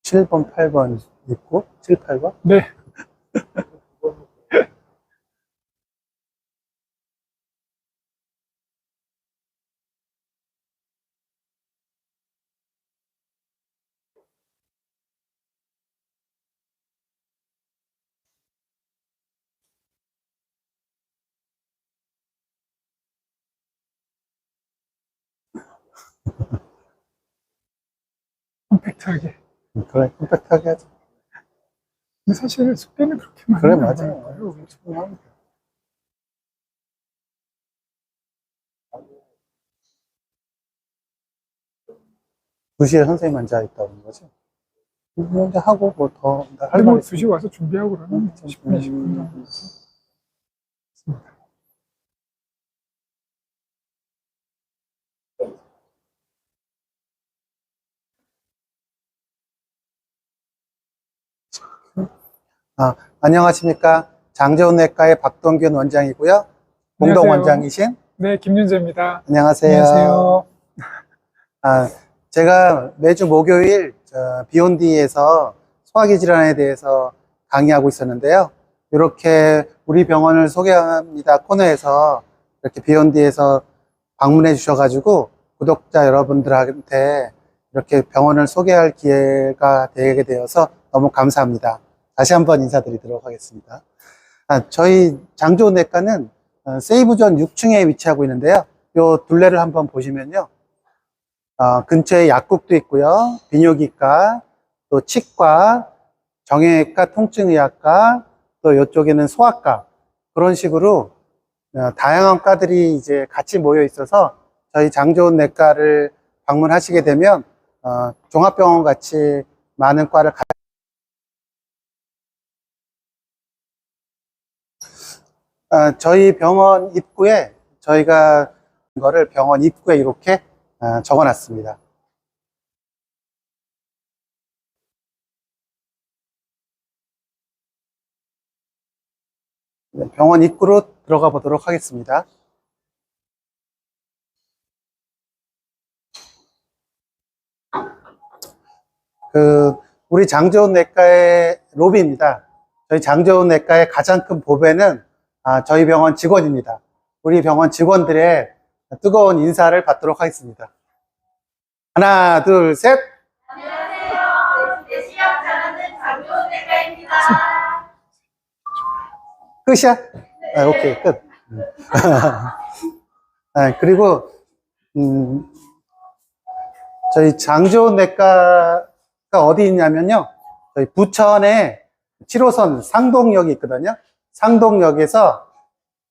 7번, 8번 있고, 7, 8번? 네. 컴팩트하게. 그래, 컴팩트하게 하자. 근데 사실 숙제는 그렇게 많이 그래, 안 맞아요. 받아요. 충분합니다. 2시에 선생님 앉아 있다는 거지. 먼저 하고, 뭐 더, 할 근데 말 뭐 있으면. 2시 와서 준비하고 그러면 10분, 20분 정도 있습니다. 안녕하십니까. 장재훈내과의 박동균 원장이고요. 공동 안녕하세요. 원장이신. 네, 김윤재입니다. 안녕하세요. 안녕하세요. 제가 매주 목요일 비욘디에서 소화기 질환에 대해서 강의하고 있었는데요. 이렇게 우리 병원을 소개합니다 코너에서 이렇게 비욘디에서 방문해 주셔가지고 구독자 여러분들한테 이렇게 병원을 소개할 기회가 되게 되어서 너무 감사합니다. 다시 한번 인사드리도록 하겠습니다. 저희 장조내과는 세이브존 6층에 위치하고 있는데요. 이 둘레를 한번 보시면요. 근처에 약국도 있고요. 비뇨기과, 또 치과, 정형외과, 통증의학과, 또 이쪽에는 소아과, 그런 식으로 다양한 과들이 이제 같이 모여 있어서 저희 장조내과를 방문하시게 되면 종합병원 같이 많은 과를 저희 병원 입구에 저희가 이거를 병원 입구에 이렇게 적어 놨습니다. 병원 입구로 들어가 보도록 하겠습니다. 우리 장재훈내과의 로비입니다. 저희 장재훈내과의 가장 큰 보배는 저희 병원 직원입니다. 우리 병원 직원들의 뜨거운 인사를 받도록 하겠습니다. 하나, 둘, 셋. 안녕하세요. 내시경 잘하는 장조내과입니다. 끝이야? 오케이, 끝. 그리고 저희 장조내과가 어디 있냐면요. 저희 부천에 7호선 상동역이 있거든요. 상동역에서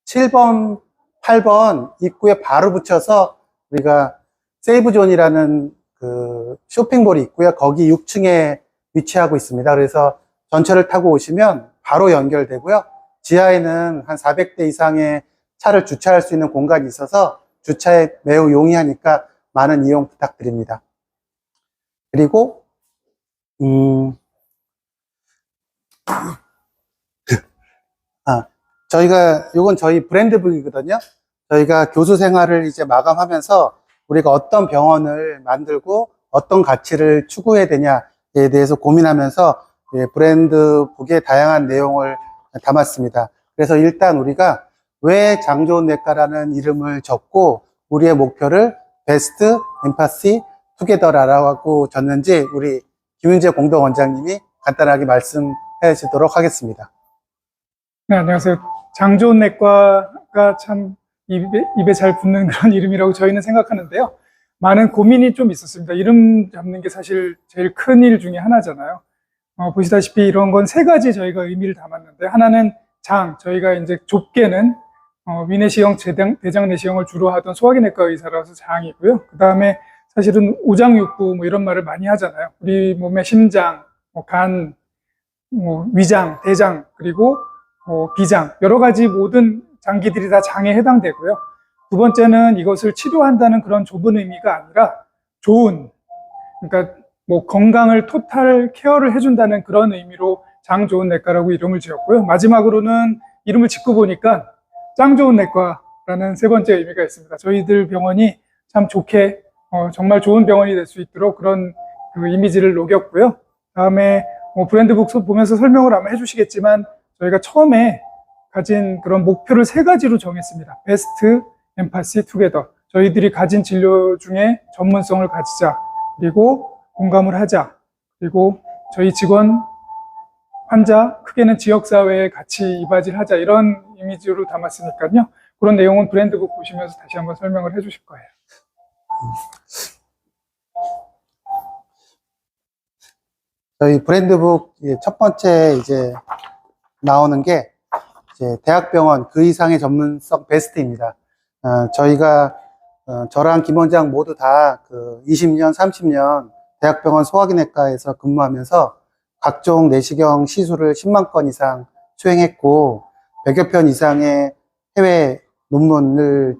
7번, 8번 입구에 바로 붙여서 우리가 세이브존이라는 그 쇼핑몰이 있고요. 거기 6층에 위치하고 있습니다. 그래서 전철을 타고 오시면 바로 연결되고요. 지하에는 한 400대 이상의 차를 주차할 수 있는 공간이 있어서 주차에 매우 용이하니까 많은 이용 부탁드립니다. 그리고 저희가 요건 저희 브랜드북이거든요. 저희가 교수 생활을 이제 마감하면서 우리가 어떤 병원을 만들고 어떤 가치를 추구해야 되냐에 대해서 고민하면서 브랜드북에 다양한 내용을 담았습니다. 그래서 일단 우리가 왜 장조내과라는 이름을 적고 우리의 목표를 베스트 엠파시 투게더라고 졌는지 우리 김윤재 공동원장님이 간단하게 말씀해 주도록 하겠습니다. 네, 안녕하세요. 장조내과가 참 입에 잘 붙는 그런 이름이라고 저희는 생각하는데요. 많은 고민이 좀 있었습니다. 이름 잡는 게 사실 제일 큰 일 중에 하나잖아요. 보시다시피 이런 건 세 가지 저희가 의미를 담았는데, 하나는 저희가 이제 좁게는 위내시경, 대장 내시경을 주로 하던 소화기내과 의사라서 장이고요. 그 다음에 사실은 우장육부 뭐 이런 말을 많이 하잖아요. 우리 몸의 심장, 간, 위장, 대장, 그리고 비장, 여러 가지 모든 장기들이 다 장에 해당되고요. 두 번째는 이것을 치료한다는 그런 좁은 의미가 아니라 좋은, 그러니까 뭐 건강을 토탈 케어를 해준다는 그런 의미로 장 좋은 내과라고 이름을 지었고요. 마지막으로는 이름을 짓고 보니까 짱 좋은 내과라는 세 번째 의미가 있습니다. 저희들 병원이 참 좋게 정말 좋은 병원이 될 수 있도록 그런 그 이미지를 녹였고요. 다음에 뭐 브랜드북 보면서 설명을 아마 해주시겠지만 저희가 처음에 가진 그런 목표를 세 가지로 정했습니다. 베스트, 엠파시, 투게더. 저희들이 가진 진료 중에 전문성을 가지자. 그리고 공감을 하자. 그리고 저희 직원, 환자, 크게는 지역사회에 같이 이바지하자. 이런 이미지로 담았으니까요. 그런 내용은 브랜드북 보시면서 다시 한번 설명을 해주실 거예요. 저희 브랜드북 첫 번째 이제 나오는 게 이제 대학병원 그 이상의 전문성 베스트입니다. 저희가 저랑 김 원장 모두 다 그 20년, 30년 대학병원 소화기내과에서 근무하면서 각종 내시경 시술을 10만 건 이상 수행했고 100여 편 이상의 해외 논문을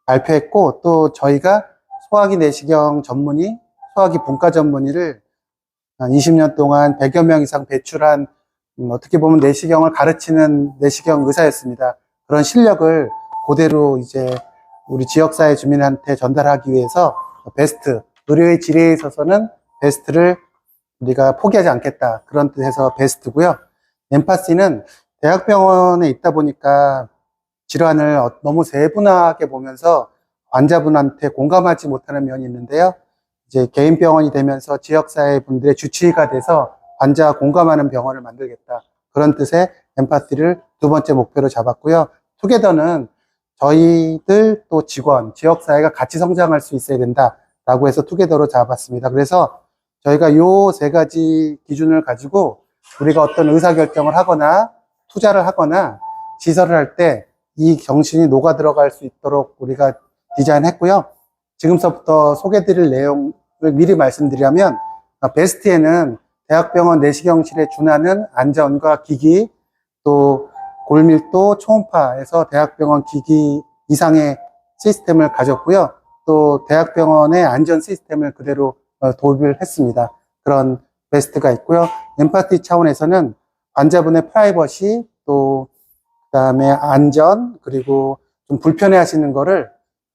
발표했고 또 저희가 소화기 내시경 전문의, 소화기 분과 전문의를 20년 동안 100여 명 이상 배출한 어떻게 보면 내시경을 가르치는 내시경 의사였습니다. 그런 실력을 그대로 이제 우리 지역사회 주민한테 전달하기 위해서 베스트, 의료의 질에 있어서는 베스트를 우리가 포기하지 않겠다. 그런 뜻에서 베스트고요. 엠파시는 대학병원에 있다 보니까 질환을 너무 세분화하게 보면서 환자분한테 공감하지 못하는 면이 있는데요. 이제 개인 병원이 되면서 지역사회 분들의 주치의가 돼서 환자와 공감하는 병원을 만들겠다. 그런 뜻의 엠파시를 두 번째 목표로 잡았고요. 투게더는 저희들 또 직원, 지역사회가 같이 성장할 수 있어야 된다라고 해서 투게더로 잡았습니다. 그래서 저희가 요 세 가지 기준을 가지고 우리가 어떤 의사결정을 하거나 투자를 하거나 시설을 할 때 이 정신이 녹아 들어갈 수 있도록 우리가 디자인했고요. 지금서부터 소개드릴 내용을 미리 말씀드리면 베스트에는 대학병원 내시경실에 준하는 안전과 기기, 또 골밀도 초음파에서 대학병원 기기 이상의 시스템을 가졌고요. 또 대학병원의 안전 시스템을 그대로 도입을 했습니다. 그런 베스트가 있고요. 엠파티 차원에서는 환자분의 프라이버시, 또 그다음에 안전, 그리고 좀 불편해 하시는 거를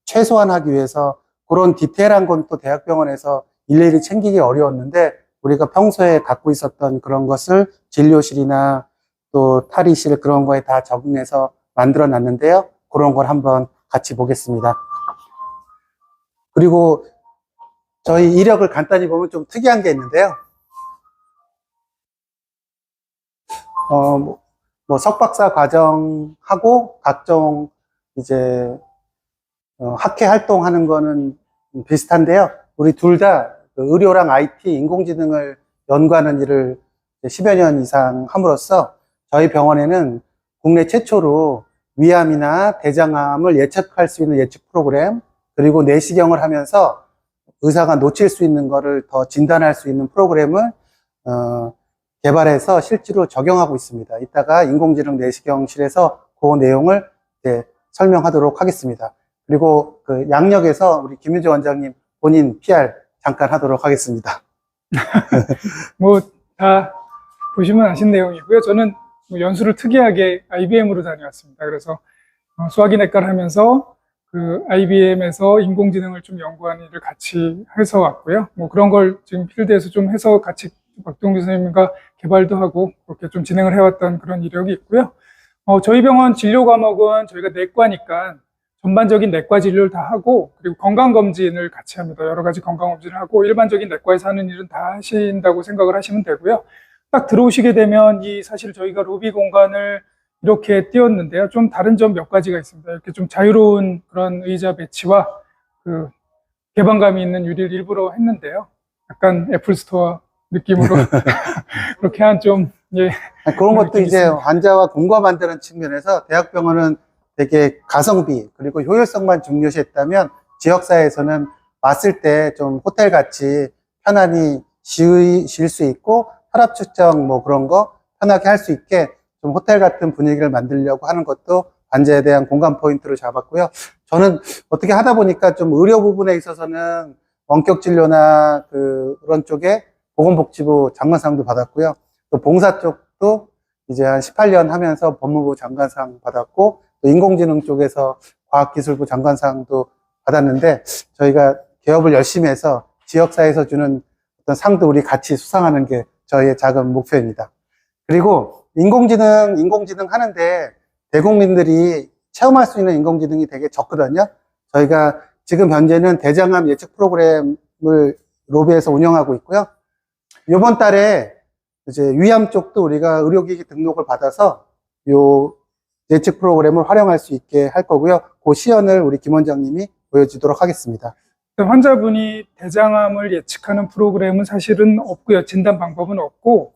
최소화하기 위해서 그런 디테일한 건 또 대학병원에서 일일이 챙기기 어려웠는데 우리가 평소에 갖고 있었던 그런 것을 진료실이나 또 탈의실 그런 거에 다 적응해서 만들어 놨는데요. 그런 걸 한번 같이 보겠습니다. 그리고 저희 이력을 간단히 보면 좀 특이한 게 있는데요. 뭐 석박사 과정하고 각종 이제 학회 활동하는 거는 비슷한데요. 우리 둘 다 의료랑 IT, 인공지능을 연구하는 일을 10여 년 이상 함으로써 저희 병원에는 국내 최초로 위암이나 대장암을 예측할 수 있는 예측 프로그램, 그리고 내시경을 하면서 의사가 놓칠 수 있는 거를 더 진단할 수 있는 프로그램을 개발해서 실제로 적용하고 있습니다. 이따가 인공지능 내시경실에서 그 내용을 이제 설명하도록 하겠습니다. 그리고 그 양력에서 우리 김윤재 원장님 본인 PR 잠깐 하도록 하겠습니다. 뭐 다 보시면 아신 내용이고요. 저는 뭐 연수를 특이하게 IBM으로 다녀왔습니다. 그래서 소화기내과를 하면서 그 IBM에서 인공지능을 좀 연구하는 일을 같이 해서 왔고요. 뭐 그런 걸 지금 필드에서 좀 해서 같이 박동규 선생님과 개발도 하고 그렇게 좀 진행을 해왔던 그런 이력이 있고요. 저희 병원 진료 과목은 저희가 내과니까 전반적인 내과 진료를 다 하고 그리고 건강검진을 같이 합니다. 여러 가지 건강검진을 하고 일반적인 내과에서 하는 일은 다 하신다고 생각을 하시면 되고요. 딱 들어오시게 되면 사실 저희가 로비 공간을 이렇게 띄웠는데요. 좀 다른 점 몇 가지가 있습니다. 이렇게 좀 자유로운 그런 의자 배치와 그 개방감이 있는 유리를 일부러 했는데요. 약간 애플 스토어 느낌으로 그렇게 한 좀 그런 것도 이제 환자와 공감한다는 측면에서 대학병원은 되게 가성비 그리고 효율성만 중요시했다면 지역사회에서는 왔을 때 좀 호텔같이 편안히 쉴 수 있고 혈압 측정 뭐 그런 거 편하게 할 수 있게 좀 호텔 같은 분위기를 만들려고 하는 것도 환자에 대한 공감 포인트를 잡았고요. 저는 어떻게 하다 보니까 좀 의료 부분에 있어서는 원격 진료나 그런 쪽에 보건복지부 장관상도 받았고요. 또 봉사 쪽도 이제 한 18년 하면서 법무부 장관상 받았고 또 인공지능 쪽에서 과학기술부 장관상도 받았는데 저희가 개업을 열심히 해서 지역사회에서 주는 어떤 상도 우리 같이 수상하는 게 저희의 작은 목표입니다. 그리고 인공지능 하는데 대국민들이 체험할 수 있는 인공지능이 되게 적거든요. 저희가 지금 현재는 대장암 예측 프로그램을 로비에서 운영하고 있고요. 이번 달에 이제 위암 쪽도 우리가 의료기기 등록을 받아서 요 예측 프로그램을 활용할 수 있게 할 거고요. 그 시연을 우리 김 원장님이 보여주도록 하겠습니다. 환자분이 대장암을 예측하는 프로그램은 사실은 없고요. 진단 방법은 없고,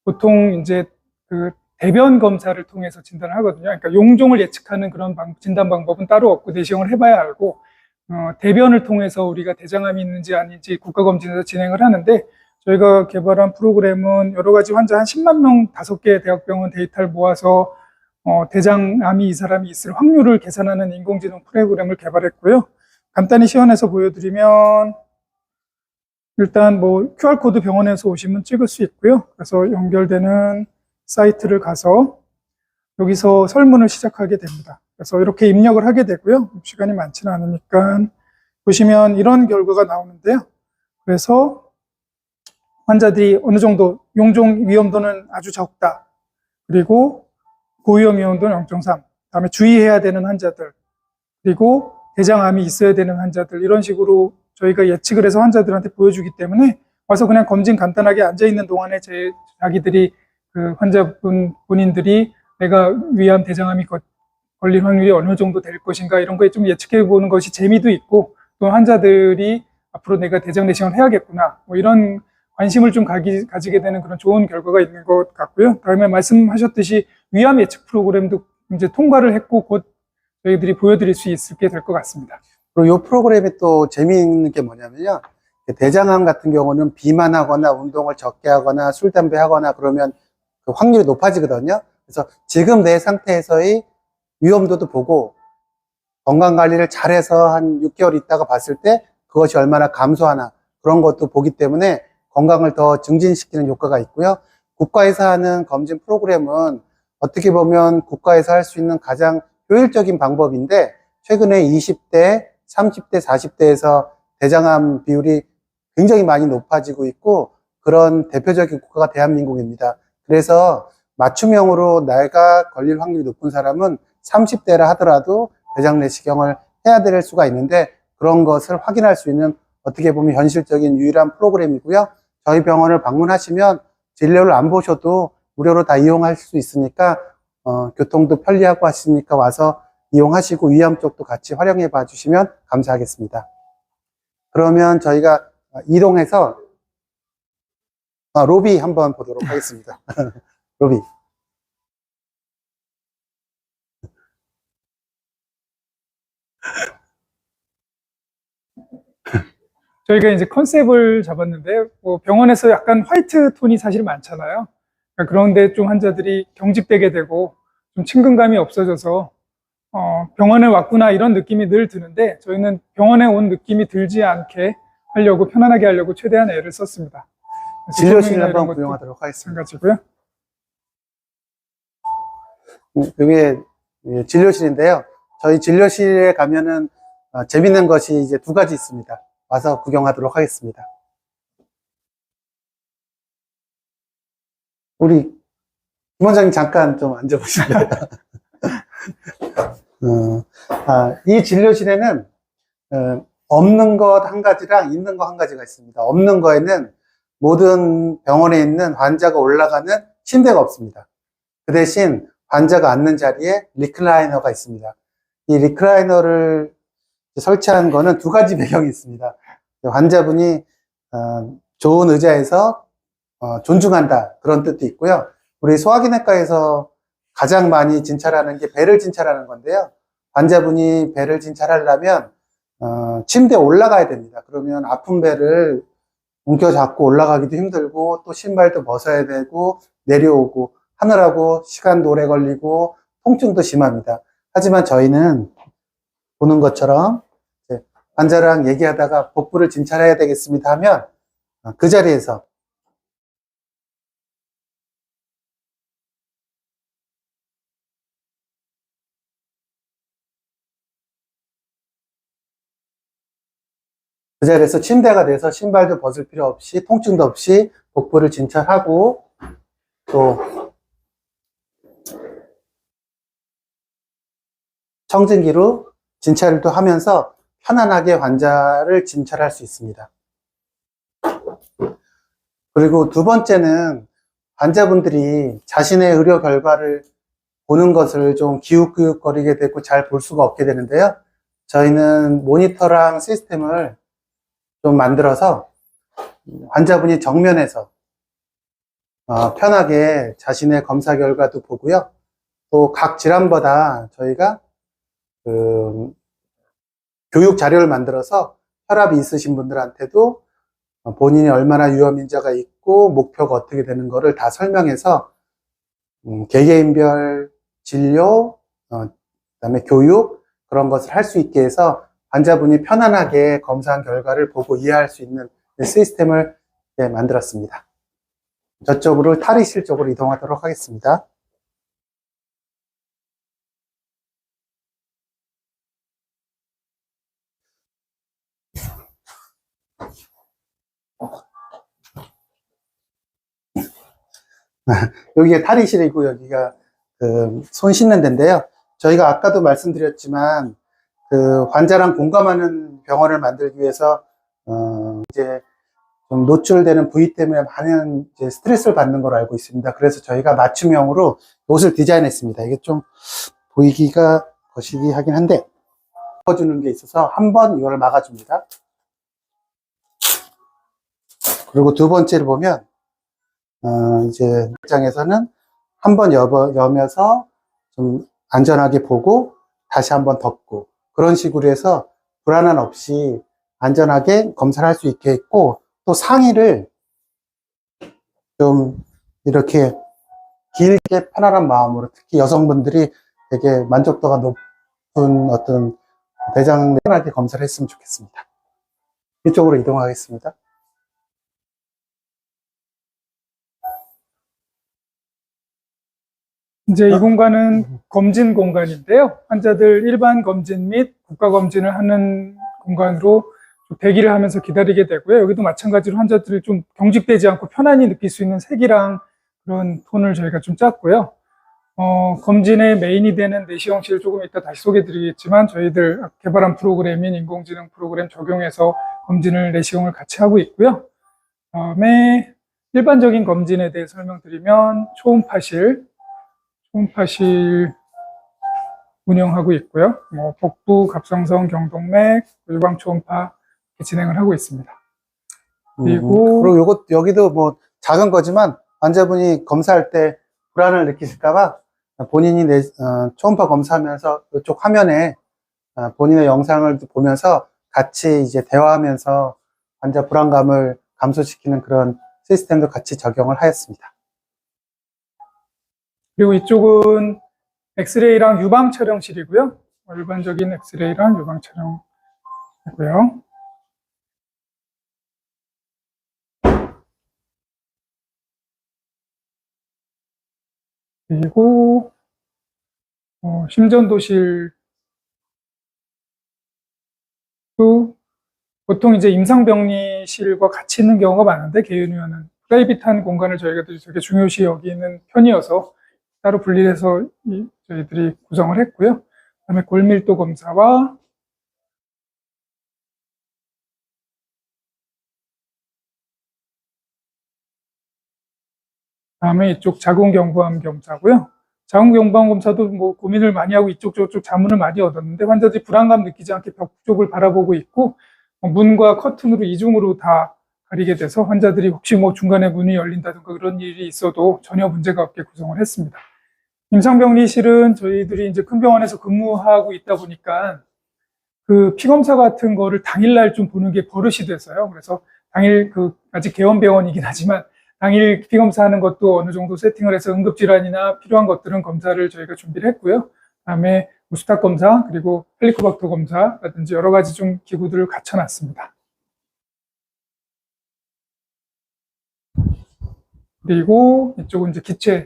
보통 이제 그 대변 검사를 통해서 진단을 하거든요. 그러니까 용종을 예측하는 그런 진단 방법은 따로 없고 내시경을 해봐야 알고, 대변을 통해서 우리가 대장암이 있는지 아닌지 국가검진에서 진행을 하는데, 저희가 개발한 프로그램은 여러 가지 환자 한 10만 명 5개 대학병원 데이터를 모아서 대장암이 이 사람이 있을 확률을 계산하는 인공지능 프로그램을 개발했고요. 간단히 시연해서 보여드리면, 일단 뭐 QR코드 병원에서 오시면 찍을 수 있고요. 그래서 연결되는 사이트를 가서 여기서 설문을 시작하게 됩니다. 그래서 이렇게 입력을 하게 되고요. 시간이 많지는 않으니까 보시면 이런 결과가 나오는데요. 그래서 환자들이 어느 정도 용종 위험도는 아주 적다. 그리고 고위험 위험도는 0.3. 다음에 주의해야 되는 환자들. 그리고 대장암이 있어야 되는 환자들. 이런 식으로 저희가 예측을 해서 환자들한테 보여주기 때문에 와서 그냥 검진 간단하게 앉아있는 동안에 자기들이 그 본인들이 내가 위암, 대장암이 걸릴 확률이 어느 정도 될 것인가 이런 거에 좀 예측해 보는 것이 재미도 있고 또 환자들이 앞으로 내가 대장 내시경을 해야겠구나 뭐 이런 관심을 좀 가지게 되는 그런 좋은 결과가 있는 것 같고요. 다음에 말씀하셨듯이 위암 예측 프로그램도 이제 통과를 했고 곧 저희들이 보여드릴 수 있게 될 것 같습니다. 그리고 이 프로그램이 또 재미있는 게 뭐냐면요. 대장암 같은 경우는 비만하거나 운동을 적게 하거나 술, 담배 하거나 그러면 그 확률이 높아지거든요. 그래서 지금 내 상태에서의 위험도도 보고 건강관리를 잘해서 한 6개월 있다가 봤을 때 그것이 얼마나 감소하나 그런 것도 보기 때문에 건강을 더 증진시키는 효과가 있고요. 국가에서 하는 검진 프로그램은 어떻게 보면 국가에서 할 수 있는 가장 효율적인 방법인데 최근에 20대, 30대, 40대에서 대장암 비율이 굉장히 많이 높아지고 있고 그런 대표적인 국가가 대한민국입니다. 그래서 맞춤형으로 내가 걸릴 확률이 높은 사람은 30대라 하더라도 대장 내시경을 해야 될 수가 있는데 그런 것을 확인할 수 있는 어떻게 보면 현실적인 유일한 프로그램이고요. 저희 병원을 방문하시면 진료를 안 보셔도 무료로 다 이용할 수 있으니까 교통도 편리하고 하시니까 와서 이용하시고 위암 쪽도 같이 활용해 봐 주시면 감사하겠습니다. 그러면 저희가 이동해서 로비 한번 보도록 하겠습니다. 로비. 저희가 이제 컨셉을 잡았는데 뭐 병원에서 약간 화이트 톤이 사실 많잖아요. 그러니까 그런데 좀 환자들이 경직되게 되고 좀 친근감이 없어져서 병원에 왔구나 이런 느낌이 늘 드는데 저희는 병원에 온 느낌이 들지 않게 하려고 편안하게 하려고 최대한 애를 썼습니다. 진료실 한번 구경하도록 하겠습니다. 마찬가지고요. 여기 진료실인데요. 저희 진료실에 가면은 재밌는 것이 이제 2가지 있습니다. 와서 구경하도록 하겠습니다. 우리 김 원장님 잠깐 좀 앉아보실래요? 이 진료실에는 없는 것 한 가지랑 있는 것 한 가지가 있습니다. 없는 거에는 모든 병원에 있는 환자가 올라가는 침대가 없습니다. 그 대신 환자가 앉는 자리에 리클라이너가 있습니다. 이 리클라이너를 설치한 거는 2가지 배경이 있습니다. 환자분이 좋은 의자에서 존중한다 그런 뜻도 있고요. 우리 소화기내과에서 가장 많이 진찰하는 게 배를 진찰하는 건데요. 환자분이 배를 진찰하려면 침대에 올라가야 됩니다. 그러면 아픈 배를 움켜잡고 올라가기도 힘들고 또 신발도 벗어야 되고 내려오고 하느라고 시간도 오래 걸리고 통증도 심합니다. 하지만 저희는 보는 것처럼 환자랑 얘기하다가 복부를 진찰해야 되겠습니다 하면 그 자리에서 그 자리에서 침대가 돼서 신발도 벗을 필요 없이 통증도 없이 복부를 진찰하고 또 청진기로 진찰을 또 하면서 편안하게 환자를 진찰할 수 있습니다. 그리고 두 번째는 환자분들이 자신의 의료 결과를 보는 것을 좀 기웃기웃거리게 되고 잘 볼 수가 없게 되는데요. 저희는 모니터랑 시스템을 좀 만들어서 환자분이 정면에서 편하게 자신의 검사 결과도 보고요. 또 각 질환마다 저희가 교육 자료를 만들어서 혈압이 있으신 분들한테도 본인이 얼마나 위험인자가 있고 목표가 어떻게 되는 거를 다 설명해서 개개인별 진료, 그다음에 교육 그런 것을 할 수 있게 해서 환자분이 편안하게 검사한 결과를 보고 이해할 수 있는 시스템을 만들었습니다. 저쪽으로 탈의실 쪽으로 이동하도록 하겠습니다. 여기가 탈의실이고 여기가 손 씻는 데인데요. 저희가 아까도 말씀드렸지만 환자랑 공감하는 병원을 만들기 위해서 이제 좀 노출되는 부위 때문에 많은 이제 스트레스를 받는 걸로 알고 있습니다. 그래서 저희가 맞춤형으로 옷을 디자인했습니다. 이게 좀 보이기가 거시기하긴 한데 주는 게 있어서 한 번 이걸 막아줍니다. 그리고 두 번째를 보면 이제 입장에서는 한 번 여며서 좀 안전하게 보고 다시 한 번 덮고 그런 식으로 해서 불안함 없이 안전하게 검사를 할 수 있게 했고 또 상의를 좀 이렇게 길게 편안한 마음으로 특히 여성분들이 되게 만족도가 높은 어떤 대장을 편하게 검사를 했으면 좋겠습니다. 이쪽으로 이동하겠습니다. 이제 이 공간은 검진 공간인데요. 환자들 일반 검진 및 국가 검진을 하는 공간으로 대기를 하면서 기다리게 되고요. 여기도 마찬가지로 환자들이 좀 경직되지 않고 편안히 느낄 수 있는 색이랑 그런 톤을 저희가 좀 짰고요. 검진의 메인이 되는 내시경실 조금 이따 다시 소개해 드리겠지만 저희들 개발한 프로그램인 인공지능 프로그램 적용해서 검진을 내시경을 같이 하고 있고요. 다음에 일반적인 검진에 대해 설명드리면 초음파실 운영하고 있고요. 복부, 갑상선, 경동맥, 유방 초음파 이렇게 진행을 하고 있습니다. 그리고 여기도 뭐 작은 거지만 환자분이 검사할 때 불안을 느끼실까봐 본인이 초음파 검사하면서 이쪽 화면에 본인의 영상을 보면서 같이 이제 대화하면서 환자 불안감을 감소시키는 그런 시스템도 같이 적용을 하였습니다. 그리고 이쪽은 엑스레이랑 유방 촬영실이고요. 일반적인 엑스레이랑 유방 촬영이고요. 그리고 심전도실도 보통 이제 임상병리실과 같이 있는 경우가 많은데 개인의원은 프라이빗한 공간을 저희가 되게 중요시 여기는 편이어서 따로 분리해서 저희들이 구성을 했고요. 그다음에 골밀도 검사와 다음에 이쪽 자궁경부암 검사고요. 자궁경부암 검사도 뭐 고민을 많이 하고 이쪽 저쪽 자문을 많이 얻었는데 환자들이 불안감 느끼지 않게 벽 쪽을 바라보고 있고 문과 커튼으로 이중으로 다 가리게 돼서 환자들이 혹시 뭐 중간에 문이 열린다든가 그런 일이 있어도 전혀 문제가 없게 구성을 했습니다. 임상병리실은 저희들이 이제 큰 병원에서 근무하고 있다 보니까 그 피검사 같은 거를 당일날 좀 보는 게 버릇이 됐어요. 그래서 당일 아직 개원병원이긴 하지만 당일 피검사하는 것도 어느 정도 세팅을 해서 응급질환이나 필요한 것들은 검사를 저희가 준비를 했고요. 그다음에 무스탁 검사 그리고 헬리코박터 검사라든지 여러 가지 좀 기구들을 갖춰놨습니다. 그리고 이쪽은 이제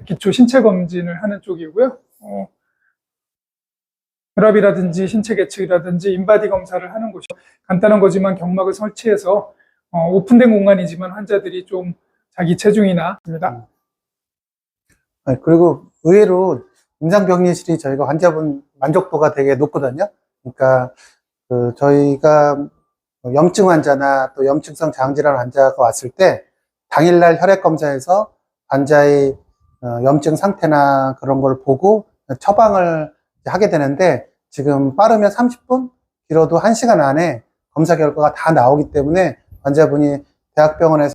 기초 신체 검진을 하는 쪽이고요. 혈압이라든지 신체 계측이라든지 인바디 검사를 하는 곳이 간단한 거지만 경막을 설치해서 오픈된 공간이지만 환자들이 좀 자기 체중이나 합니다. 그리고 의외로 임상병리실이 저희가 환자분 만족도가 되게 높거든요. 그러니까 저희가 염증 환자나 또 염증성 장질환 환자가 왔을 때 당일날 혈액 검사에서 환자의 염증 상태나 그런 걸 보고 처방을 하게 되는데, 지금 빠르면 30분, 길어도 1시간 안에 검사 결과가 다 나오기 때문에 환자분이 대학병원에서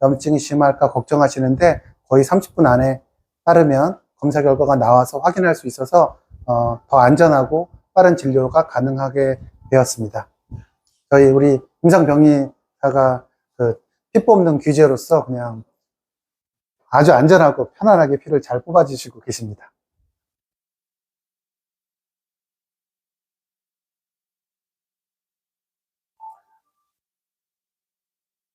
염증이 심할까 걱정하시는데 거의 30분 안에 빠르면 검사 결과가 나와서 확인할 수 있어서 더 안전하고 빠른 진료가 가능하게 되었습니다. 우리 임상병리사가 피 뽑는 규제로서 그냥 아주 안전하고 편안하게 피를 잘 뽑아주시고 계십니다.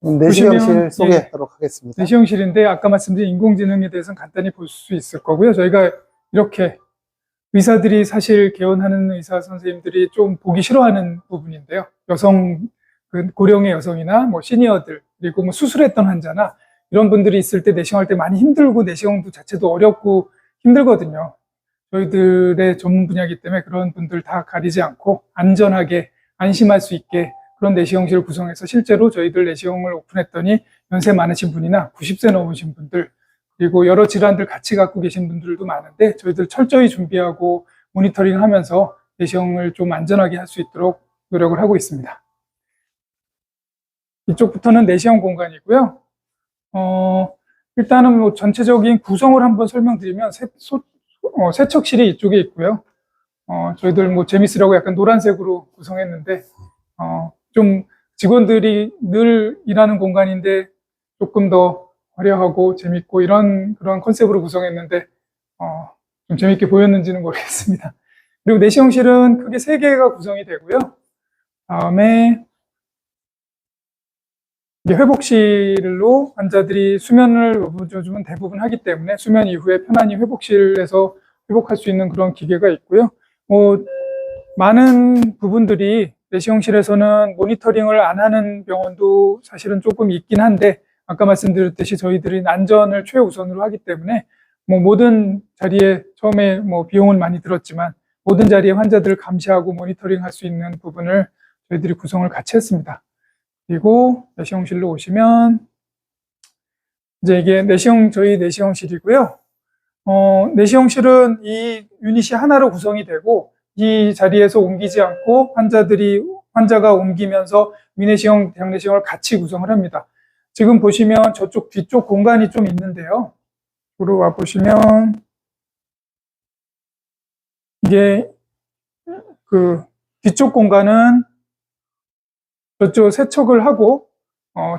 내시경실 소개하도록 하겠습니다. 내시경실인데 아까 말씀드린 인공지능에 대해서는 간단히 볼 수 있을 거고요. 저희가 이렇게 의사들이 사실 개원하는 의사 선생님들이 좀 보기 싫어하는 부분인데요. 고령의 여성이나 뭐 시니어들, 그리고 뭐 수술했던 환자나 이런 분들이 있을 때 내시경할 때 많이 힘들고 내시경 자체도 어렵고 힘들거든요. 저희들의 전문 분야이기 때문에 그런 분들 다 가리지 않고 안전하게 안심할 수 있게 그런 내시경실을 구성해서 실제로 저희들 내시경을 오픈했더니 연세 많으신 분이나 90세 넘으신 분들, 그리고 여러 질환들 같이 갖고 계신 분들도 많은데 저희들 철저히 준비하고 모니터링 하면서 내시경을 좀 안전하게 할 수 있도록 노력을 하고 있습니다. 이쪽부터는 내시경 공간이고요. 일단은 뭐 전체적인 구성을 한번 설명드리면 세척실이 이쪽에 있고요. 저희들 뭐 재밌으라고 약간 노란색으로 구성했는데 좀 직원들이 늘 일하는 공간인데 조금 더 화려하고 재밌고 그런 컨셉으로 구성했는데 좀 재밌게 보였는지는 모르겠습니다. 그리고 내시경실은 크게 3개가 구성이 되고요. 다음에 이게 회복실로 환자들이 수면을 요즘은 대부분 하기 때문에 수면 이후에 편안히 회복실에서 회복할 수 있는 그런 기계가 있고요. 많은 부분들이 내시경실에서는 모니터링을 안 하는 병원도 사실은 조금 있긴 한데, 아까 말씀드렸듯이 저희들이 안전을 최우선으로 하기 때문에 모든 자리에 처음에 비용은 많이 들었지만 모든 자리에 환자들을 감시하고 모니터링 할 수 있는 부분을 저희들이 구성을 같이 했습니다. 그리고 내시경실로 오시면 이제 이게 저희 내시경실이고요. 내시경실은 이 유닛이 하나로 구성이 되고 이 자리에서 옮기지 않고 환자가 옮기면서 위내시경, 대학내시경을 같이 구성을 합니다. 지금 보시면 저쪽 뒤쪽 공간이 좀 있는데요. 보러 와 보시면 이게 뒤쪽 공간은 저쪽 세척을 하고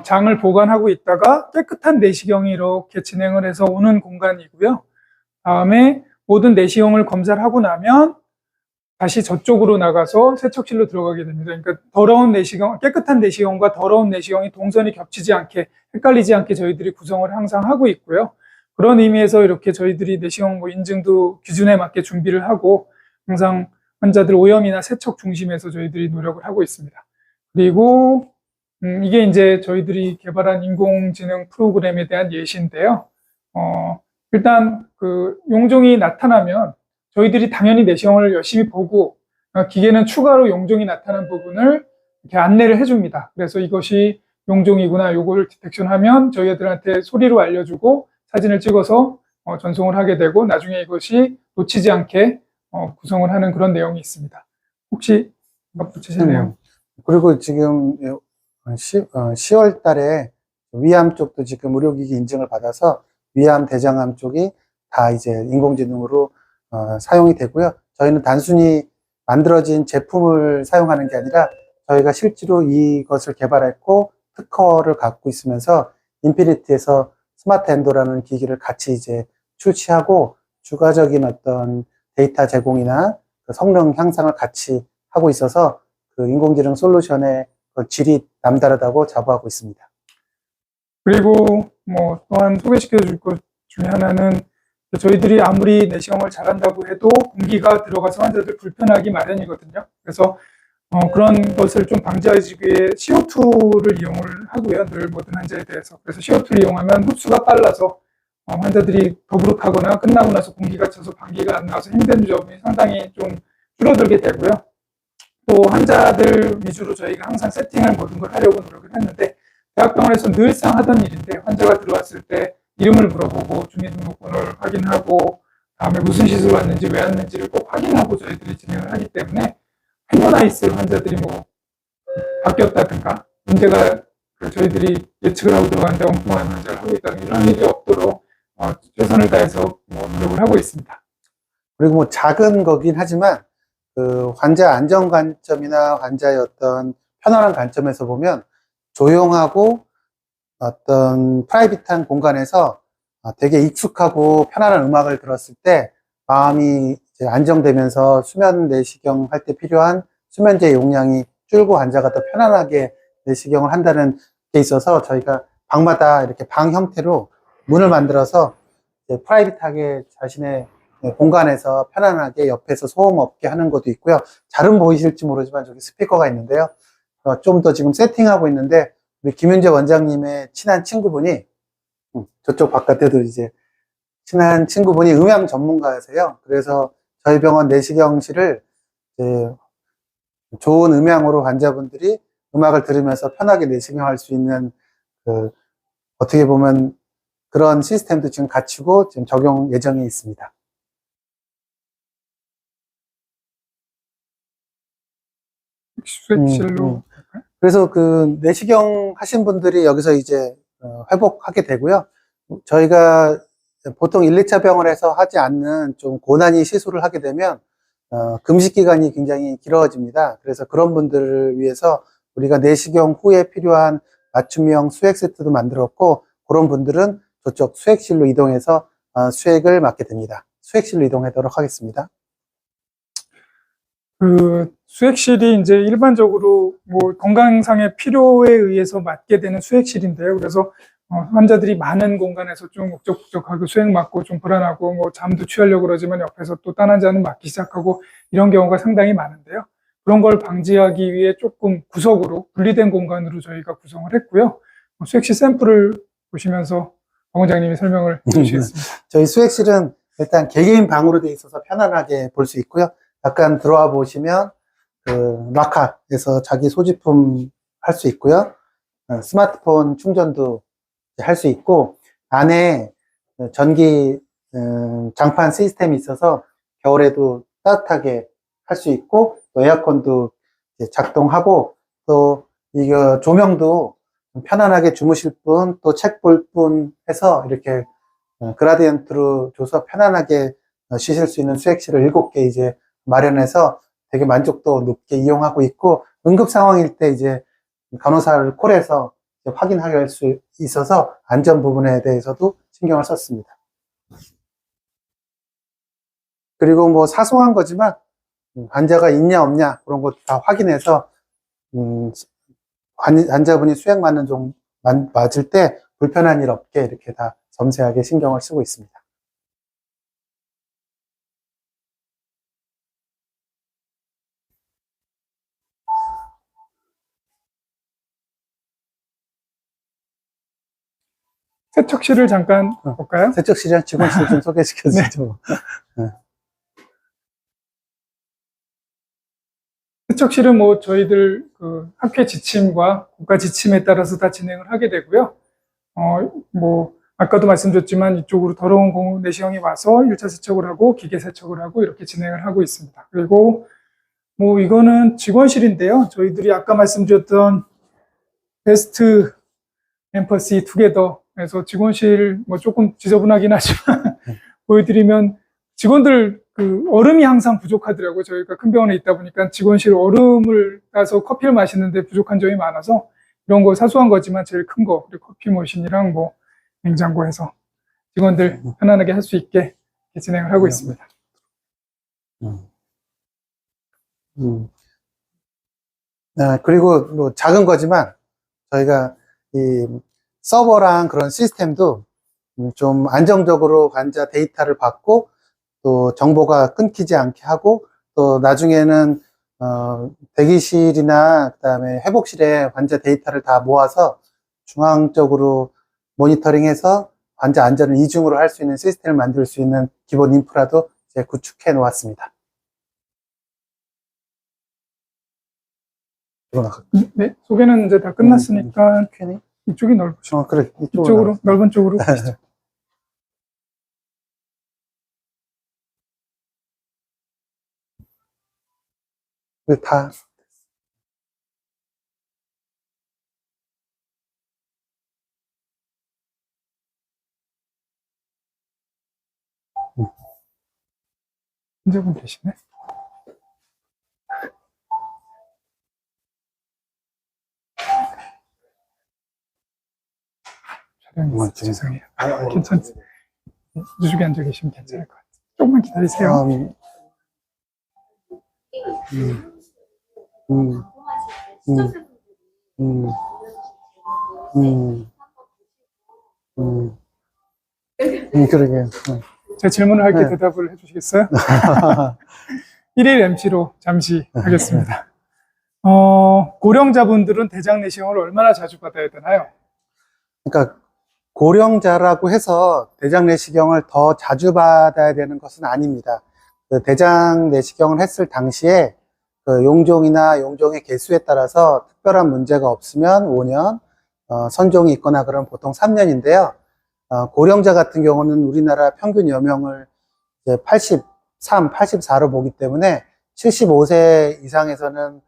장을 보관하고 있다가 깨끗한 내시경이 이렇게 진행을 해서 오는 공간이고요. 다음에 모든 내시경을 검사를 하고 나면 다시 저쪽으로 나가서 세척실로 들어가게 됩니다. 그러니까 깨끗한 내시경과 더러운 내시경이 동선이 겹치지 않게, 헷갈리지 않게 저희들이 구성을 항상 하고 있고요. 그런 의미에서 이렇게 저희들이 내시경 인증도 기준에 맞게 준비를 하고 항상 환자들 오염이나 세척 중심에서 저희들이 노력을 하고 있습니다. 그리고 이게 이제 저희들이 개발한 인공지능 프로그램에 대한 예시인데요. 일단 용종이 나타나면 저희들이 당연히 내시경을 열심히 보고 기계는 추가로 용종이 나타난 부분을 이렇게 안내를 해줍니다. 그래서 이것이 용종이구나, 요걸 디텍션하면 저희들한테 소리로 알려주고 사진을 찍어서 전송을 하게 되고 나중에 이것이 놓치지 않게 구성을 하는 그런 내용이 있습니다. 혹시 붙이실래요? 그리고 지금 10월 달에 위암 쪽도 지금 의료기기 인증을 받아서 위암, 대장암 쪽이 다 이제 인공지능으로 사용이 되고요. 저희는 단순히 만들어진 제품을 사용하는 게 아니라 저희가 실제로 이것을 개발했고 특허를 갖고 있으면서 인피니티에서 스마트 엔도라는 기기를 같이 이제 출시하고 추가적인 어떤 데이터 제공이나 성능 향상을 같이 하고 있어서 인공지능 솔루션의 질이 남다르다고 자부하고 있습니다. 그리고 또한 소개시켜 줄 것 중에 하나는 저희들이 아무리 내시경을 잘한다고 해도 공기가 들어가서 환자들 불편하기 마련이거든요. 그래서 그런 것을 좀 방지하기 위해 CO2를 이용을 하고요. 늘 모든 환자에 대해서. 그래서 CO2를 이용하면 흡수가 빨라서 환자들이 더부룩하거나 끝나고 나서 공기가 차서 방귀가 안 나와서 힘든 점이 상당히 좀 줄어들게 되고요. 또 환자들 위주로 저희가 항상 세팅을 모든 걸 하려고 노력을 했는데, 대학병원에서 늘상 하던 일인데, 환자가 들어왔을 때 이름을 물어보고 주민등록번호를 확인하고, 다음에 무슨 시술 왔는지 왜 왔는지를 꼭 확인하고 저희들이 진행을 하기 때문에, 행여나 있을 환자들이 뭐 바뀌었다든가 문제가 저희들이 예측을 하고 들어갔는데 엉뚱한 환자를 하고 있다는 이런 일이 없도록 최선을 다해서 노력을 하고 있습니다. 그리고 뭐 작은 거긴 하지만 그 환자 안전 관점이나 환자의 어떤 편안한 관점에서 보면 조용하고 어떤 프라이빗한 공간에서 되게 익숙하고 편안한 음악을 들었을 때 마음이 이제 안정되면서 수면 내시경 할 때 필요한 수면제 용량이 줄고 환자가 더 편안하게 내시경을 한다는 게 있어서 저희가 방마다 이렇게 방 형태로 문을 만들어서 이제 프라이빗하게 자신의 공간에서 편안하게 옆에서 소음 없게 하는 것도 있고요. 잘은 보이실지 모르지만 저기 스피커가 있는데요. 좀 더 지금 세팅하고 있는데 우리 김윤재 원장님의 친한 친구분이 저쪽 바깥에도 이제 친한 친구분이 음향 전문가세요. 그래서 저희 병원 내시경실을 이제 좋은 음향으로 환자분들이 음악을 들으면서 편하게 내시경할 수 있는 어떻게 보면 그런 시스템도 지금 갖추고 지금 적용 예정에 있습니다. 수액실로. 그래서 그 내시경 하신 분들이 여기서 이제 회복하게 되고요. 저희가 보통 1, 2차 병원에서 하지 않는 좀 고난이 시술을 하게 되면 금식 기간이 굉장히 길어집니다. 그래서 그런 분들을 위해서 우리가 내시경 후에 필요한 맞춤형 수액 세트도 만들었고, 그런 분들은 저쪽 수액실로 이동해서 수액을 맡게 됩니다. 수액실로 이동하도록 하겠습니다. 그 수액실이 이제 일반적으로 뭐 건강상의 필요에 의해서 맡게 되는 수액실인데요. 그래서 환자들이 많은 공간에서 좀 옥적북적하고 수액 맞고 좀 불안하고 뭐 잠도 취하려고 그러지만 옆에서 또 딴 환자는 맞기 시작하고 이런 경우가 상당히 많은데요. 그런 걸 방지하기 위해 조금 구석으로 분리된 공간으로 저희가 구성을 했고요. 수액실 샘플을 보시면서 박 원장님이 설명을 해주시겠습니다. 저희 수액실은 일단 개개인 방으로 되어 있어서 편안하게 볼 수 있고요. 약간 들어와 보시면 그 락카에서 자기 소지품 할 수 있고요. 스마트폰 충전도 할 수 있고, 안에 전기 장판 시스템이 있어서 겨울에도 따뜻하게 할 수 있고, 또 에어컨도 작동하고, 또 이거 조명도 편안하게 주무실 분, 또 책 볼 분 해서 이렇게 그라디언트로 줘서 편안하게 쉬실 수 있는 수액실을 7개 이제 마련해서 되게 만족도 높게 이용하고 있고, 응급 상황일 때 이제 간호사를 콜해서 확인할 수 있어서 안전 부분에 대해서도 신경을 썼습니다. 그리고 뭐 사소한 거지만 환자가 있냐 없냐 그런 것도 다 확인해서 환자분이 수액 맞을 때 불편한 일 없게 이렇게 다 섬세하게 신경을 쓰고 있습니다. 세척실을 잠깐 볼까요? 세척실이랑 직원실 좀 소개시켜 주시죠. 네. 세척실은 뭐 저희들 그 학회 지침과 국가 지침에 따라서 다 진행을 하게 되고요. 뭐 아까도 말씀드렸지만 이쪽으로 더러운 내시경이 와서 1차 세척을 하고 기계 세척을 하고 이렇게 진행을 하고 있습니다. 그리고 뭐 이거는 직원실인데요. 저희들이 아까 말씀드렸던 베스트 엠퍼시 투게더 그래서 직원실 뭐 조금 지저분하긴 하지만 보여드리면 직원들 그 얼음이 항상 부족하더라고요. 저희가 큰 병원에 있다 보니까 직원실 얼음을 따서 커피를 마시는데 부족한 점이 많아서 이런 거 사소한 거지만 제일 큰 거, 커피 머신이랑 뭐 냉장고 해서 직원들 편안하게 할 수 있게 진행을 하고 있습니다. 그리고 뭐 작은 거지만 저희가 이 서버랑 그런 시스템도 좀 안정적으로 환자 데이터를 받고 또 정보가 끊기지 않게 하고 또 나중에는 대기실이나 그다음에 회복실에 환자 데이터를 다 모아서 중앙적으로 모니터링해서 환자 안전을 이중으로 할 수 있는 시스템을 만들 수 있는 기본 인프라도 이제 구축해 놓았습니다. 네, 소개는 이제 다 끝났으니까 Q&A? 이쪽이 넓으죠. 그래. 이쪽으로, 넓은 쪽으로 가시죠. 다 환자분 계시네. 촬영이 있어서 죄송해요. 괜찮지? 이쪽에 앉아 계시면 괜찮을 것 같아요. 조금만 기다리세요. 음, 음, 음, 그러게. 제 질문을 할게 네. 대답을 해주시겠어요? 1일 MC로 잠시 하겠습니다. 고령자분들은 대장 내시경을 얼마나 자주 받아야 되나요? 그러니까 고령자라고 해서 대장 내시경을 더 자주 받아야 되는 것은 아닙니다. 그 대장 내시경을 했을 당시에 그 용종이나 용종의 개수에 따라서 특별한 문제가 없으면 5년, 선종이 있거나 그러면 보통 3년인데요. 고령자 같은 경우는 우리나라 평균 여명을 이제 83, 84로 보기 때문에 75세 이상에서는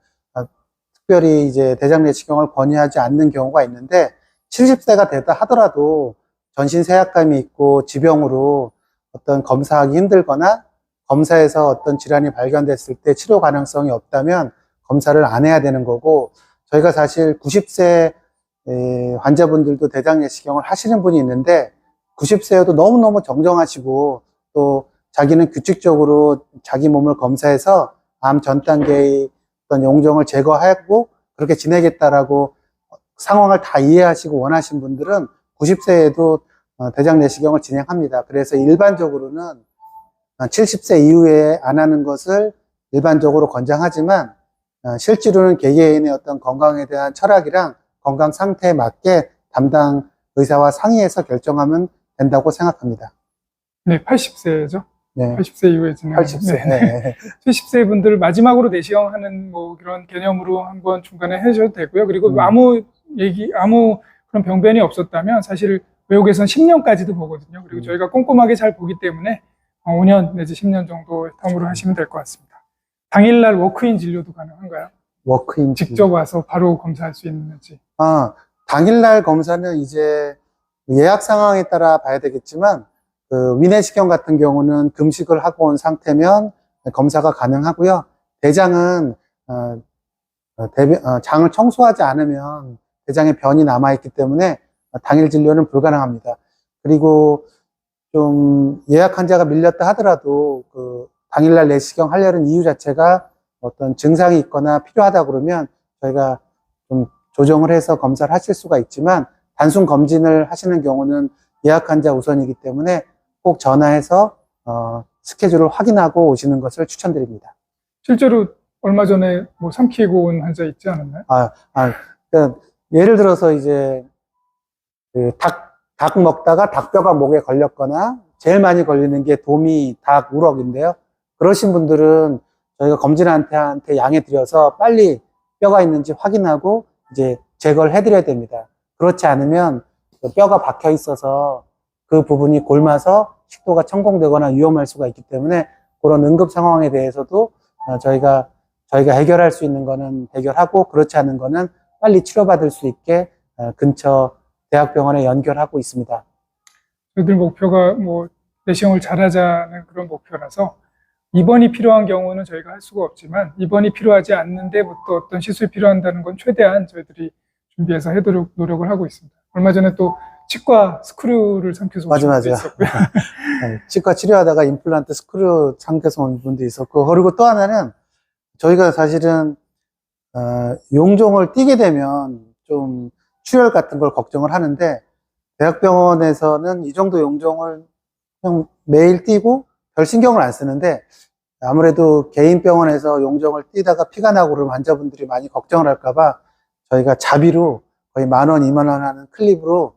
특별히 이제 대장 내시경을 권유하지 않는 경우가 있는데 70세가 됐다 하더라도 전신 쇠약감이 있고 지병으로 어떤 검사하기 힘들거나 검사에서 어떤 질환이 발견됐을 때 치료 가능성이 없다면 검사를 안 해야 되는 거고, 저희가 사실 90세 환자분들도 대장 내시경을 하시는 분이 있는데 90세여도 너무너무 정정하시고 또 자기는 규칙적으로 자기 몸을 검사해서 암 전 단계의 어떤 용종을 제거하고 그렇게 지내겠다라고 상황을 다 이해하시고 원하신 분들은 90세에도 대장 내시경을 진행합니다. 그래서 일반적으로는 70세 이후에 안 하는 것을 일반적으로 권장하지만 실제로는 개개인의 어떤 건강에 대한 철학이랑 건강 상태에 맞게 담당 의사와 상의해서 결정하면 된다고 생각합니다. 네, 80세죠. 네. 80세 이후에 진행하는 80세. 네. 네. 70세 분들 마지막으로 내시경하는 뭐 그런 개념으로 한번 중간에 해주셔도 되고요. 그리고 아무 그런 병변이 없었다면 사실 외국에서는 10년까지도 보거든요. 그리고 저희가 꼼꼼하게 잘 보기 때문에 5년 내지 10년 정도 텀으로 하시면 될 것 같습니다. 당일날 워크인 진료도 가능한가요? 워크인 직접 와서 바로 검사할 수 있는지. 당일날 검사는 이제 예약 상황에 따라 봐야 되겠지만 그 위내시경 같은 경우는 금식을 하고 온 상태면 검사가 가능하고요. 대장은 장을 청소하지 않으면 대장에 변이 남아있기 때문에 당일 진료는 불가능합니다. 그리고 좀 예약 환자가 밀렸다 하더라도 그 당일날 내시경 하려는 이유 자체가 어떤 증상이 있거나 필요하다 그러면 저희가 좀 조정을 해서 검사를 하실 수가 있지만 단순 검진을 하시는 경우는 예약 환자 우선이기 때문에 꼭 전화해서 스케줄을 확인하고 오시는 것을 추천드립니다. 실제로 얼마 전에 뭐 삼키고 온 환자 있지 않았나요? 그러니까 예를 들어서 이제 그 닭 먹다가 닭뼈가 목에 걸렸거나 제일 많이 걸리는 게 도미, 닭, 우럭인데요. 그러신 분들은 저희가 검진한테 양해 드려서 빨리 뼈가 있는지 확인하고 이제 제거를 해드려야 됩니다. 그렇지 않으면 뼈가 박혀 있어서 그 부분이 골마서 식도가 천공되거나 위험할 수가 있기 때문에 그런 응급 상황에 대해서도 저희가 해결할 수 있는 거는 해결하고 그렇지 않은 거는 빨리 치료받을 수 있게 근처 대학병원에 연결하고 있습니다. 저희들 목표가 뭐 내시경을 잘하자는 그런 목표라서 입원이 필요한 경우는 저희가 할 수가 없지만 입원이 필요하지 않는데부터 어떤 시술이 필요한다는 건 최대한 저희들이 준비해서 해도록 노력을 하고 있습니다. 얼마 전에 또 치과 스크류를 삼켜서 오신 분도 있었고요. 치과 치료하다가 임플란트 스크류 삼켜서 온 분도 있었고, 그리고 또 하나는 저희가 사실은 용종을 띄게 되면 좀 출혈 같은 걸 걱정을 하는데 대학병원에서는 이 정도 용종을 그냥 매일 뛰고 별 신경을 안 쓰는데 아무래도 개인 병원에서 용종을 뛰다가 피가 나고 그러면 환자분들이 많이 걱정을 할까봐 저희가 자비로 거의 10,000원, 20,000원 하는 클립으로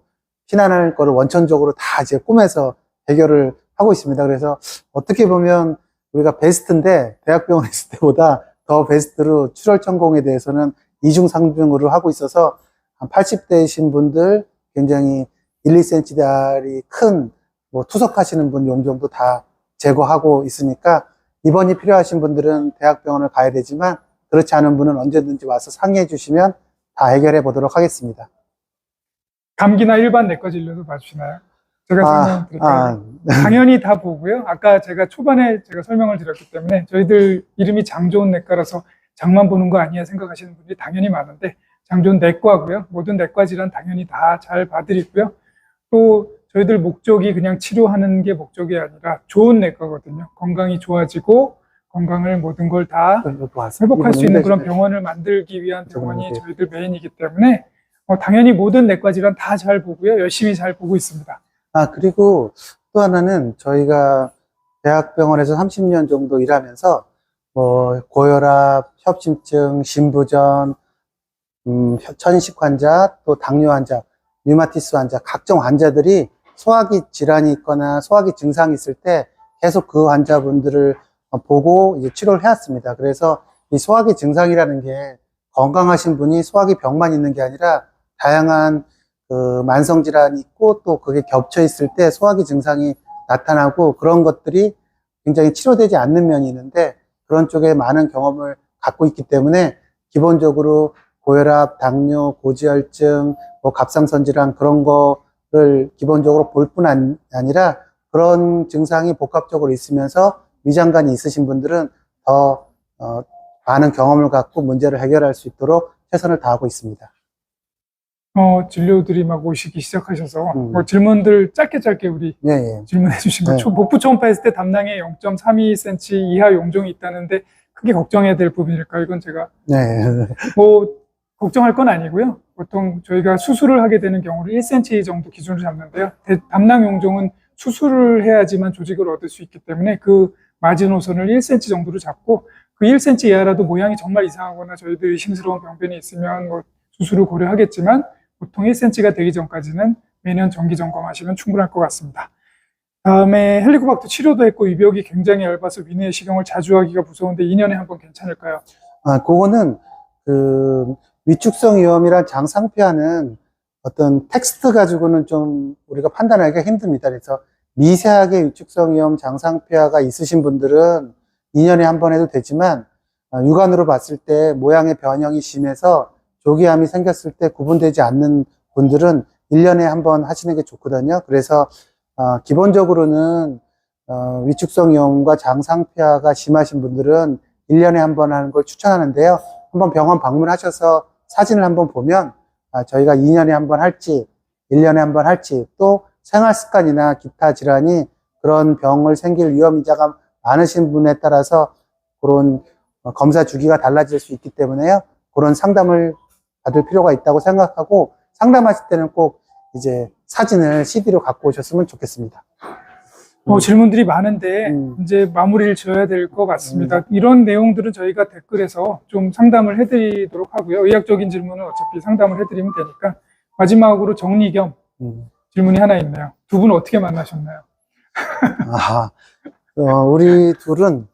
피난할 거를 원천적으로 다 이제 꾸며서 해결을 하고 있습니다. 그래서 어떻게 보면 우리가 베스트인데 대학병원에 있을 때보다 더 베스트로 출혈천공에 대해서는 이중상중으로 하고 있어서 한 80대이신 분들 굉장히 1, 2cm짜리 큰 뭐 투석하시는 분 용종도 다 제거하고 있으니까 입원이 필요하신 분들은 대학병원을 가야 되지만 그렇지 않은 분은 언제든지 와서 상의해 주시면 다 해결해 보도록 하겠습니다. 감기나 일반 내과 진료도 봐주시나요? 제가 설명드릴까요? 당연히 다 보고요. 아까 제가 초반에 제가 설명을 드렸기 때문에 저희들 이름이 장좋은 내과라서 장만 보는 거 아니야 생각하시는 분들이 당연히 많은데 장좋은 내과고요. 모든 내과 질환 당연히 다 잘 봐드리고요. 또 저희들 목적이 그냥 치료하는 게 목적이 아니라 좋은 내과거든요. 건강이 좋아지고 건강을 모든 걸 다 회복할 수 있는 그런 병원을 만들기 위한 병원이 저희들 메인이기 때문에 당연히 모든 내과 질환 다 잘 보고요. 열심히 잘 보고 있습니다. 그리고 또 하나는 저희가 대학병원에서 30년 정도 일하면서 뭐 고혈압, 협심증, 신부전, 천식 환자, 또 당뇨 환자, 류마티스 환자, 각종 환자들이 소화기 질환이 있거나 소화기 증상이 있을 때 계속 그 환자분들을 보고 이제 치료를 해왔습니다. 그래서 이 소화기 증상이라는 게 건강하신 분이 소화기 병만 있는 게 아니라 다양한 그 만성 질환이 있고 또 그게 겹쳐 있을 때 소화기 증상이 나타나고 그런 것들이 굉장히 치료되지 않는 면이 있는데 그런 쪽에 많은 경험을 갖고 있기 때문에 기본적으로 고혈압, 당뇨, 고지혈증, 뭐 갑상선 질환 그런 거를 기본적으로 볼 뿐 아니라 그런 증상이 복합적으로 있으면서 위장관이 있으신 분들은 더 많은 경험을 갖고 문제를 해결할 수 있도록 최선을 다하고 있습니다. 진료들이 막 오시기 시작하셔서 뭐 질문들 짧게 우리 질문해 주신 거. 복부 초음파했을 때 담낭에 0.32cm 이하 용종이 있다는데 크게 걱정해야 될 부분일까요? 이건 제가 뭐 걱정할 건 아니고요. 보통 저희가 수술을 하게 되는 경우를 1cm 정도 기준으로 잡는데요. 담낭 용종은 수술을 해야지만 조직을 얻을 수 있기 때문에 그 마지노선을 1cm 정도로 잡고 그 1cm 이하라도 모양이 정말 이상하거나 저희들 의심스러운 병변이 있으면 뭐 수술을 고려하겠지만 보통 1cm가 되기 전까지는 매년 정기 점검하시면 충분할 것 같습니다. 다음에 헬리코박터 치료도 했고 위벽이 굉장히 얇아서 위내의 식용을 자주 하기가 무서운데 2년에 한 번 괜찮을까요? 그거는 그 위축성 위염이란 장상폐하는 어떤 텍스트 가지고는 좀 우리가 판단하기가 힘듭니다. 그래서 미세하게 위축성 위염 장상폐하가 있으신 분들은 2년에 한 번 해도 되지만 육안으로 봤을 때 모양의 변형이 심해서 조기암이 생겼을 때 구분되지 않는 분들은 1년에 한 번 하시는 게 좋거든요. 그래서 기본적으로는 위축성 위염과 장상폐하가 심하신 분들은 1년에 한 번 하는 걸 추천하는데요. 한번 병원 방문하셔서 사진을 한번 보면 저희가 2년에 한 번 할지 1년에 한 번 할지 또 생활습관이나 기타 질환이 그런 병을 생길 위험인자가 많으신 분에 따라서 그런 검사 주기가 달라질 수 있기 때문에요. 그런 상담을 받을 필요가 있다고 생각하고 상담하실 때는 꼭 이제 사진을 CD로 갖고 오셨으면 좋겠습니다. 질문들이 많은데 이제 마무리를 지어야 될 것 같습니다. 이런 내용들은 저희가 댓글에서 좀 상담을 해드리도록 하고요. 의학적인 질문은 어차피 상담을 해드리면 되니까 마지막으로 정리 겸 질문이 하나 있네요. 두 분 어떻게 만나셨나요? 우리 둘은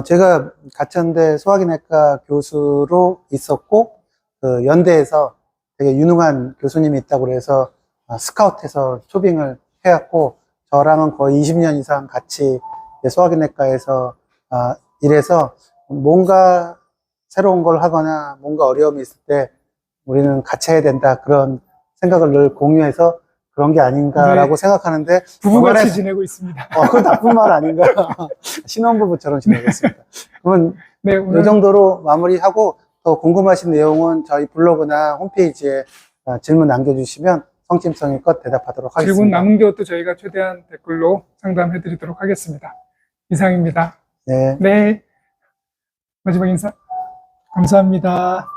제가 가천대 소화기내과 교수로 있었고 그 연대에서 되게 유능한 교수님이 있다고 그래서 스카우트해서 초빙을 해왔고 저랑은 거의 20년 이상 같이 소화기내과에서 일해서 뭔가 새로운 걸 하거나 뭔가 어려움이 있을 때 우리는 같이 해야 된다 그런 생각을 늘 공유해서 그런 게 아닌가라고 생각하는데 부부같이 지내고 있습니다. 그건 나쁜 말 아닌가. 신혼부부처럼 지내고 있습니다. 그러면 이 정도로 마무리하고 더 궁금하신 내용은 저희 블로그나 홈페이지에 질문 남겨주시면 성심성의껏 대답하도록 하겠습니다. 질문 남은 것도 저희가 최대한 댓글로 상담해 드리도록 하겠습니다. 이상입니다. 네. 네. 마지막 인사. 감사합니다.